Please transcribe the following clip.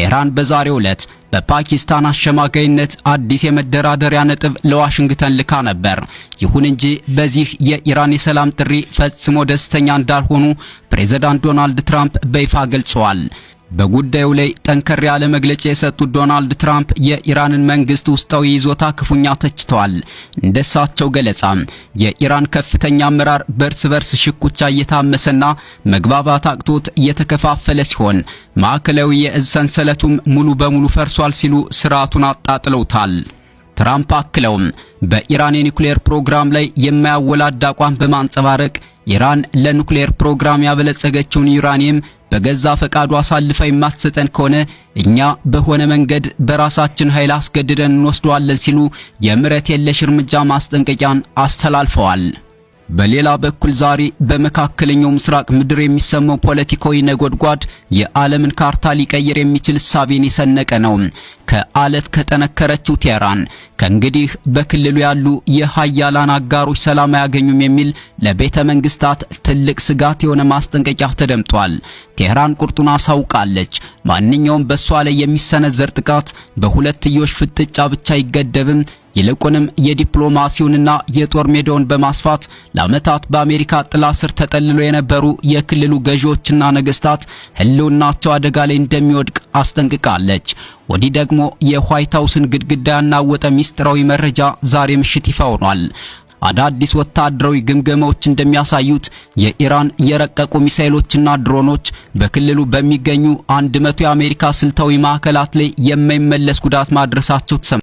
ቴህራን በዛሬው ዕለት በፓኪስታን አሸማጋይነት አዲስ የመደራደሪያ ነጥብ ለዋሽንግተን ልካ ነበር። ይሁን እንጂ በዚህ የኢራን የሰላም ጥሪ ፈጽሞ ደስተኛ እንዳልሆኑ ፕሬዝዳንት ዶናልድ ትራምፕ በይፋ ገልጸዋል። በጉዳዩ ላይ ጠንከር ያለ መግለጫ የሰጡት ዶናልድ ትራምፕ የኢራንን መንግስት ውስጣዊ ይዞታ ክፉኛ ተችተዋል። እንደሳቸው ገለጻ የኢራን ከፍተኛ አመራር በርስ በርስ ሽኩቻ እየታመሰና መግባባት አቅቶት እየተከፋፈለ ሲሆን ማዕከላዊ የእዝ ሰንሰለቱም ሙሉ በሙሉ ፈርሷል ሲሉ ስርዓቱን አጣጥለውታል። ትራምፕ አክለውም በኢራን የኒውክሌር ፕሮግራም ላይ የማያወላዳ አቋም በማንጸባረቅ ኢራን ለኒውክሌር ፕሮግራም ያበለጸገችውን ዩራኒየም በገዛ ፈቃዱ አሳልፋ የማትሰጠን ከሆነ እኛ በሆነ መንገድ በራሳችን ኃይል አስገድደን እንወስደዋለን ሲሉ የምሕረት የለሽ እርምጃ ማስጠንቀቂያን አስተላልፈዋል። በሌላ በኩል ዛሬ በመካከለኛው ምስራቅ ምድር የሚሰማው ፖለቲካዊ ነጎድጓድ የዓለምን ካርታ ሊቀይር የሚችል እሳቤን የሰነቀ ነው። ከአለት ከጠነከረችው ቴህራን ከእንግዲህ በክልሉ ያሉ የሃያላን አጋሮች ሰላም አያገኙም የሚል ለቤተ መንግስታት ትልቅ ስጋት የሆነ ማስጠንቀቂያ ተደምጧል። ቴህራን ቁርጡን አሳውቃለች። ማንኛውም በሷ ላይ የሚሰነዘር ጥቃት በሁለትዮሽ ፍጥጫ ብቻ አይገደብም፣ ይልቁንም የዲፕሎማሲውንና የጦር ሜዳውን በማስፋት ለዓመታት በአሜሪካ ጥላ ስር ተጠልሎ የነበሩ የክልሉ ገዢዎችና ነገስታት ህልውናቸው አደጋ ላይ እንደሚወድቅ አስጠንቅቃለች። ወዲህ ደግሞ የዋይት ሃውስን ግድግዳ ያናወጠ ሚስጥራዊ መረጃ ዛሬ ምሽት ይፋ ሆኗል። አዳዲስ ወታደራዊ ግምገማዎች እንደሚያሳዩት የኢራን የረቀቁ ሚሳኤሎችና ድሮኖች በክልሉ በሚገኙ 100 የአሜሪካ ስልታዊ ማዕከላት ላይ የማይመለስ ጉዳት ማድረሳቸው ተሰምቷል።